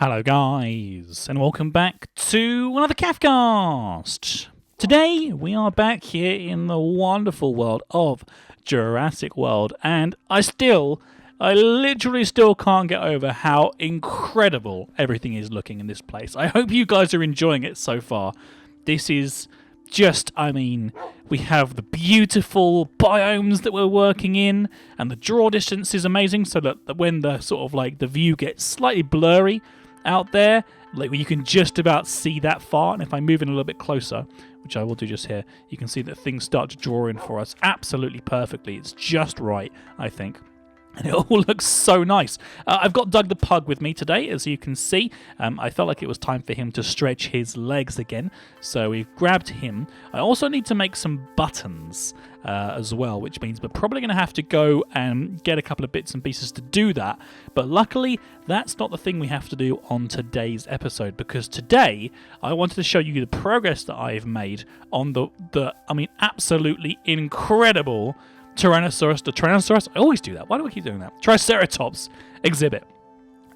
Hello guys, and welcome back to another Cafcast. Today we are back here in the wonderful world of Jurassic World, and I literally still can't get over how incredible everything is looking in this place. I hope you guys are enjoying it so far. This is just, we have the beautiful biomes that we're working in, and the draw distance is amazing, so that when the sort of like the view gets slightly blurry out there, like you can just about see that far. And if I move in a little bit closer, which I will do just here, you can see that things start to draw in for us absolutely perfectly. It's just right, I think. And it all looks so nice. I've got Doug the Pug with me today, as you can see. I felt like it was time for him to stretch his legs again, so we've grabbed him. I also need to make some buttons as well, which means we're probably going to have to go and get a couple of bits and pieces to do that. But luckily, that's not the thing we have to do on today's episode, because today I wanted to show you the progress that I've made on the absolutely incredible Tyrannosaurus, I always do that. Why do I keep doing that? Triceratops Exhibit.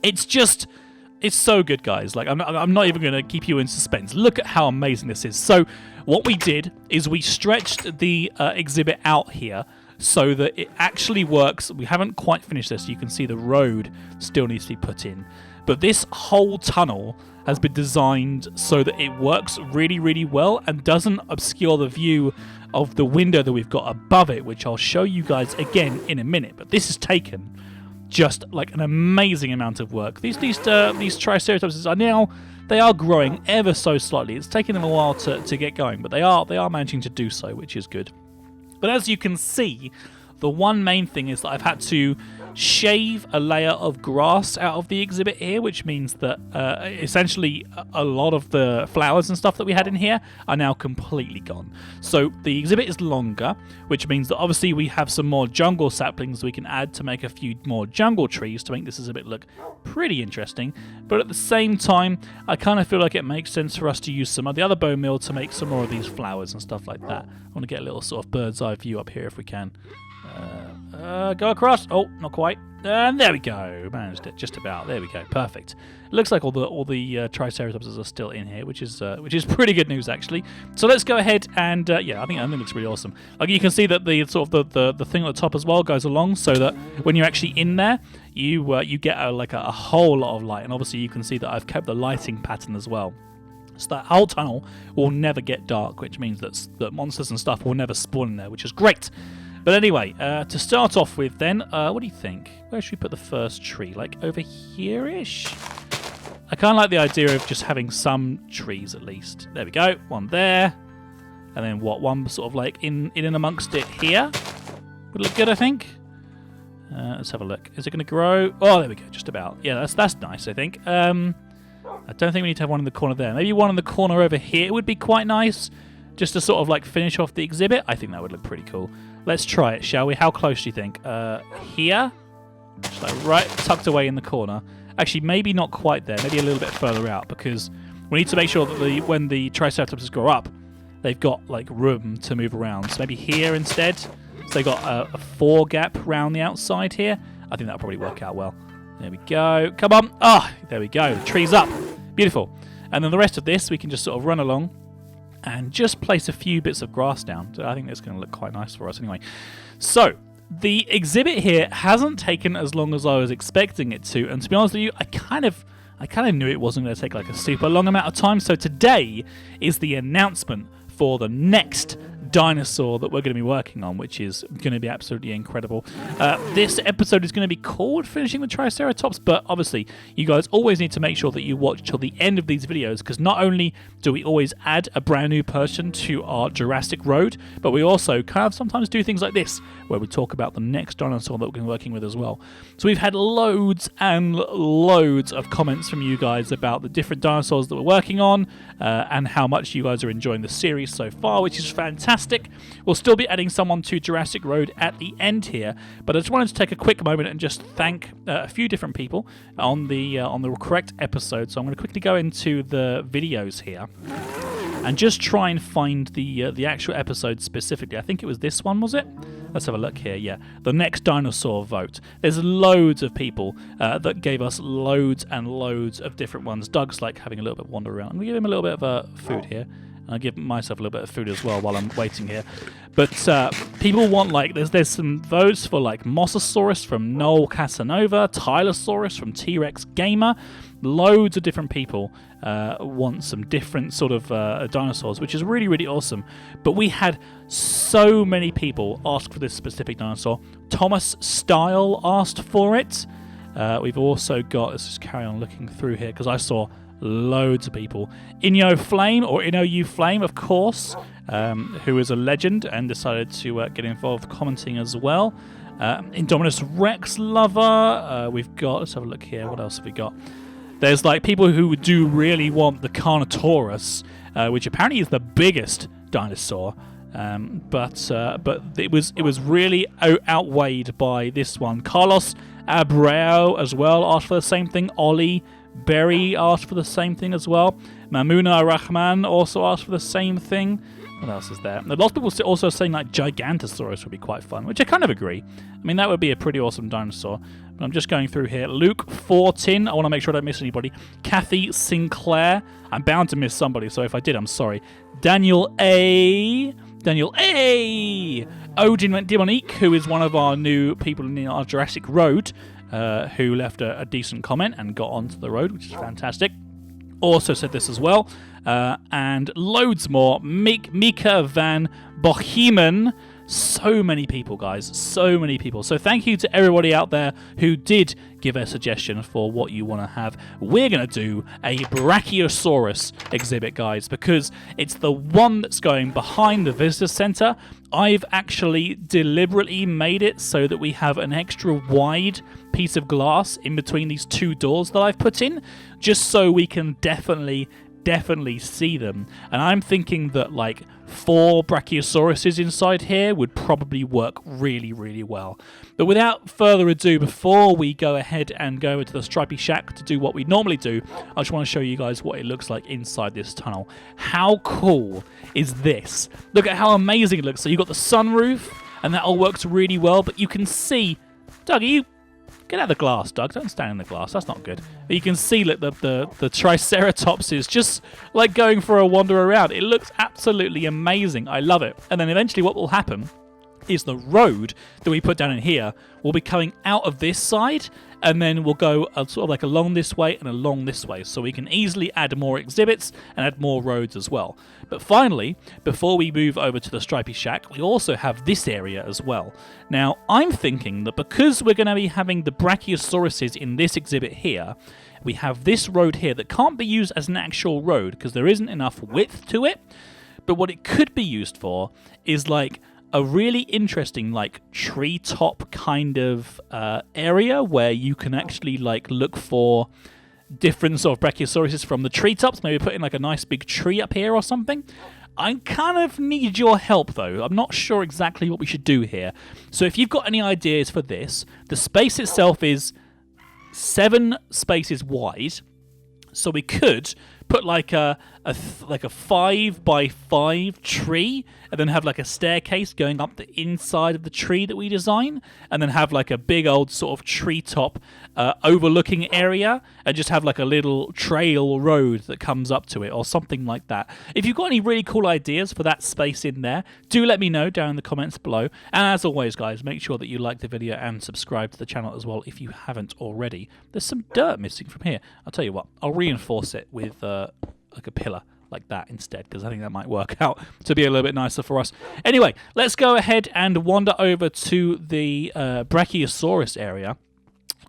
It's so good, guys. Like, I'm not even going to keep you in suspense. Look at how amazing this is. So, what we did is we stretched the exhibit out here so that it actually works. We haven't quite finished this. You can see the road still needs to be put in. But this whole tunnel has been designed so that it works really, really well and doesn't obscure the view of the window that we've got above it, which I'll show you guys again in a minute. But this has taken just like an amazing amount of work. These Triceratops they are growing ever so slightly. It's taken them a while to get going, but they are managing to do so, which is good. But as you can see, the one main thing is that I've had to shave a layer of grass out of the exhibit here, which means that essentially a lot of the flowers and stuff that we had in here are now completely gone. So the exhibit is longer, which means that obviously we have some more jungle saplings we can add to make a few more jungle trees to make this exhibit look pretty interesting. But at the same time, I kind of feel like it makes sense for us to use some of the other bone meal to make some more of these flowers and stuff like that. I want to get a little sort of bird's eye view up here if we can. Go across. Oh, not quite. And there we go. Managed it. Just about. There we go. Perfect. It looks like all the Triceratops are still in here, which is pretty good news actually. So let's go ahead and I think it looks really awesome. Like you can see that the sort of the thing at the top as well goes along, so that when you're actually in there, you get a whole lot of light. And obviously you can see that I've kept the lighting pattern as well. So that whole tunnel will never get dark, which means that monsters and stuff will never spawn in there, which is great. But anyway, to start off with then, what do you think? Where should we put the first tree? Like over here-ish? I kind of like the idea of just having some trees at least. There we go, one there. And then one sort of like in and amongst it here. Would look good, I think. Let's have a look. Is it going to grow? Oh, there we go, just about. Yeah, that's nice, I think. I don't think we need to have one in the corner there. Maybe one in the corner over here would be quite nice. Just to sort of like finish off the exhibit. I think that would look pretty cool. Let's try it, shall we? How close do you think? Here? Just like right tucked away in the corner. Actually, maybe not quite there. Maybe a little bit further out, because we need to make sure that when the Triceratops grow up, they've got like room to move around. So maybe here instead. So they got a 4 gap round the outside here. I think that'll probably work out well. There we go. Come on. Ah, there we go. The tree's up. Beautiful. And then the rest of this, we can just sort of run along and just place a few bits of grass down. So I think that's going to look quite nice for us anyway. So, the exhibit here hasn't taken as long as I was expecting it to, and to be honest with you, I kind of knew it wasn't going to take like a super long amount of time. So today is the announcement for the next dinosaur that we're going to be working on, which is going to be absolutely incredible. This episode is going to be called Finishing the Triceratops, but obviously you guys always need to make sure that you watch till the end of these videos, because not only do we always add a brand new person to our Jurassic Road, but we also kind of sometimes do things like this, where we talk about the next dinosaur that we're going to be working with as well. So we've had loads and loads of comments from you guys about the different dinosaurs that we're working on, and how much you guys are enjoying the series so far, which is fantastic. We'll still be adding someone to Jurassic Road at the end here, but I just wanted to take a quick moment and just thank a few different people on the correct episode. So I'm going to quickly go into the videos here and just try and find the actual episode specifically. I think it was this one, was it? let's have a look here. Yeah, the next dinosaur vote. There's loads of people that gave us loads and loads of different ones. Doug's like having a little bit of wander around. I'm going to give him a little bit of food here. I'll give myself a little bit of food as well while I'm waiting here. But people want, like, there's some votes for, like, Mosasaurus from Noel Casanova, Tylosaurus from T-Rex Gamer. Loads of different people want some different sort of dinosaurs, which is really, really awesome. But we had so many people ask for this specific dinosaur. Thomas Style asked for it. We've also got, let's just carry on looking through here, because I saw loads of people. Inyo Flame, or Inu Flame, of course, who is a legend and decided to get involved commenting as well. Indominus Rex Lover. We've got, let's have a look here. What else have we got? There's like people who do really want the Carnotaurus, which apparently is the biggest dinosaur. But it was really outweighed by this one. Carlos Abreu as well asked for the same thing. Ollie Berry asked for the same thing as well. Mamuna Rahman also asked for the same thing. What else is there? A lot of people also saying like Gigantosaurus would be quite fun, which I kind of agree. I mean, that would be a pretty awesome dinosaur. But I'm just going through here. Luke Fortin. I want to make sure I don't miss anybody. Kathy Sinclair. I'm bound to miss somebody, so if I did, I'm sorry. Daniel A. Odin Demonique, who is one of our new people in our Jurassic Road, who left a decent comment and got onto the road, which is fantastic. Also said this as well. And loads more. Mika Van Bohemen. So many people, guys. So many people. So thank you to everybody out there who did give a suggestion for what you want to have. We're going to do a Brachiosaurus exhibit, guys, because it's the one that's going behind the visitor center. I've actually deliberately made it so that we have an extra wide piece of glass in between these two doors that I've put in, just so we can definitely see them. And I'm thinking that like 4 Brachiosauruses inside here would probably work really, really well. But without further ado, before we go ahead and go into the Stripey Shack to do what we normally do, I just want to show you guys what it looks like inside this tunnel. How cool is this? Look at how amazing it looks. So you've got the sunroof, and that all works really well, but you can see... Doug, get out of the glass, Doug. Don't stand in the glass. That's not good. But you can see that the Triceratops is just like going for a wander around. It looks absolutely amazing. I love it. And then eventually what will happen is the road that we put down in here will be coming out of this side, and then we'll go sort of like along this way and along this way, so we can easily add more exhibits and add more roads as well. But finally, before we move over to the Stripey Shack, we also have this area as well. Now, I'm thinking that because we're going to be having the Brachiosauruses in this exhibit here, we have this road here that can't be used as an actual road because there isn't enough width to it. But what it could be used for is like a really interesting like treetop kind of area where you can actually like look for different sort of Brachiosauruses from the treetops, maybe put in like a nice big tree up here or something. I kind of need your help though. I'm not sure exactly what we should do here. So if you've got any ideas for this, the space itself is 7 spaces wide. So we could put like a 5x5 tree, and then have like a staircase going up the inside of the tree that we design, and then have like a big old sort of treetop overlooking area, and just have like a little trail road that comes up to it, or something like that. If you've got any really cool ideas for that space in there, do let me know down in the comments below. And as always, guys, make sure that you like the video and subscribe to the channel as well if you haven't already. There's some dirt missing from here. I'll tell you what, I'll reinforce it with like a pillar like that instead, because I think that might work out to be a little bit nicer for us. Anyway, let's go ahead and wander over to the Brachiosaurus area,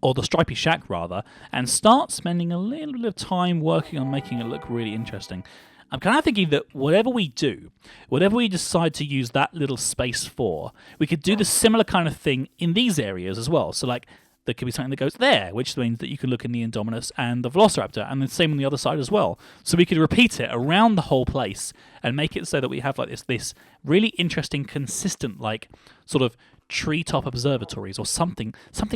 or the Stripey Shack rather, and start spending a little bit of time working on making it look really interesting. I'm kind of thinking that whatever we do, whatever we decide to use that little space for, we could do the similar kind of thing in these areas as well. So like, there could be something that goes there, which means that you can look in the Indominus and the Velociraptor, and the same on the other side as well. So we could repeat it around the whole place and make it so that we have like this really interesting, consistent, like sort of treetop observatories or something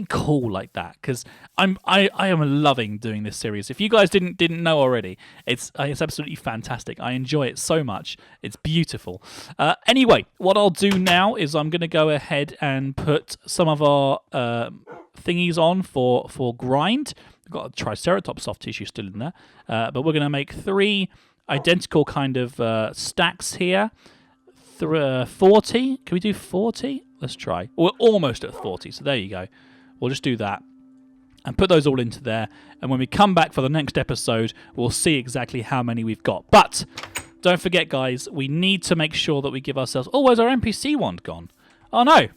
cool like that, because I am loving doing this series. If you guys didn't know already, it's absolutely fantastic. I enjoy it so much. It's beautiful. Anyway, what I'll do now is I'm going to go ahead and put some of our thingies on for grind. We've got a Triceratops soft tissue still in there, but we're going to make 3 identical kind of stacks here. 40. Can we do 40? Let's try. We're almost at 40, so there you go. We'll just do that and put those all into there. And when we come back for the next episode, we'll see exactly how many we've got. But don't forget, guys, we need to make sure that we give ourselves... Oh, where's our NPC wand gone? Oh, no.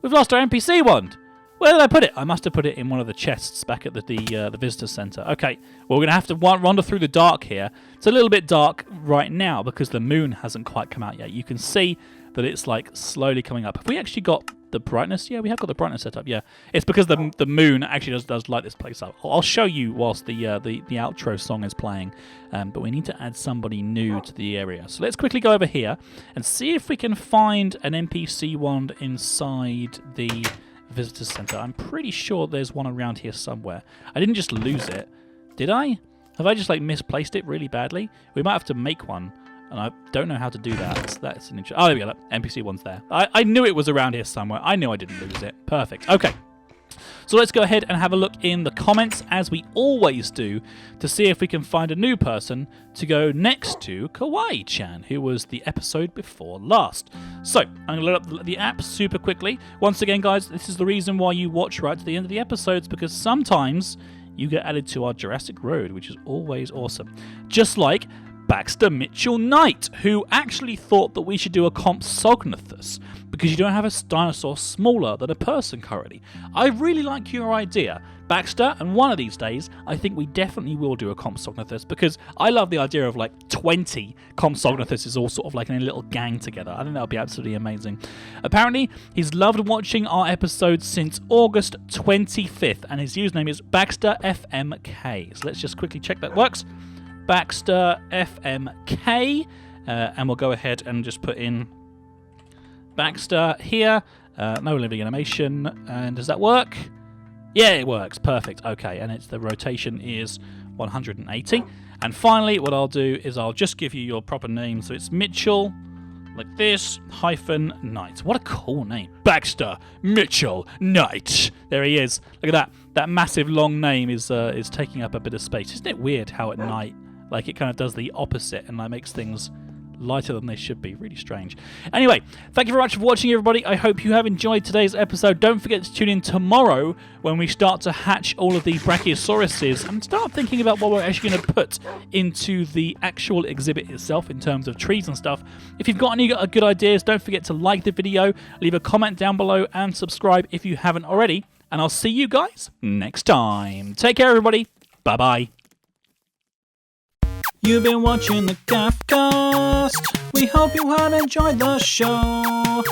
We've lost our NPC wand. Where did I put it? I must have put it in one of the chests back at the visitor center. Okay, well, we're going to have to wander through the dark here. It's a little bit dark right now because the moon hasn't quite come out yet. You can see that it's like slowly coming up. Have we actually got the brightness? Yeah, we have got the brightness set up. Yeah, it's because the moon actually does light this place up. I'll show you whilst the outro song is playing. But we need to add somebody new to the area. So let's quickly go over here and see if we can find an NPC wand inside the visitor center. I'm pretty sure there's one around here somewhere. I didn't just lose it, did I? Have I just like misplaced it really badly? We might have to make one, and I don't know how to do that. So that's an interesting... Oh, there we go. Look, NPC one's there. I knew it was around here somewhere. I knew I didn't lose it. Perfect. Okay. So let's go ahead and have a look in the comments, as we always do, to see if we can find a new person to go next to Kawaii-chan, who was the episode before last. So, I'm going to load up the app super quickly. Once again, guys, this is the reason why you watch right to the end of the episodes, because sometimes you get added to our Jurassic Road, which is always awesome. Just like Baxter Mitchell Knight, who actually thought that we should do a Compsognathus because you don't have a dinosaur smaller than a person currently. I really like your idea, Baxter, and one of these days I think we definitely will do a Compsognathus, because I love the idea of like 20 Compsognathuses all sort of like in a little gang together. I think that would be absolutely amazing. Apparently, he's loved watching our episodes since August 25th, and his username is BaxterFMK. So let's just quickly check that works. Baxter FMK, and we'll go ahead and just put in Baxter here. No living animation, and does that work? Yeah, it works. Perfect. Okay, and the rotation is 180. And finally, what I'll do is I'll just give you your proper name. So it's Mitchell, like this, hyphen Knight. What a cool name. Baxter Mitchell Knight. There he is. Look at that. That massive long name is taking up a bit of space. Isn't it weird how at night, like, it kind of does the opposite and like makes things lighter than they should be? Really strange. Anyway, thank you very much for watching, everybody. I hope you have enjoyed today's episode. Don't forget to tune in tomorrow when we start to hatch all of the Brachiosauruses and start thinking about what we're actually going to put into the actual exhibit itself in terms of trees and stuff. If you've got any good ideas, don't forget to like the video, leave a comment down below, and subscribe if you haven't already. And I'll see you guys next time. Take care, everybody. Bye-bye. You've been watching the Cafcast. We hope you have enjoyed the show.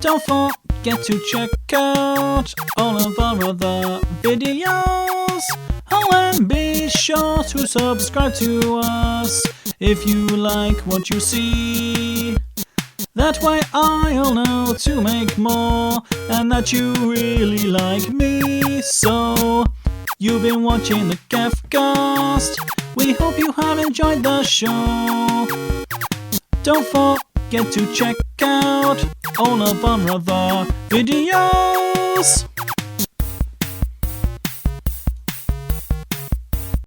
Don't forget to check out all of our other videos. Oh, and be sure to subscribe to us if you like what you see. That way I'll know to make more, and that you really like me. So, you've been watching the Cafcast. We hope you have enjoyed the show. Don't forget to check out all of our other videos.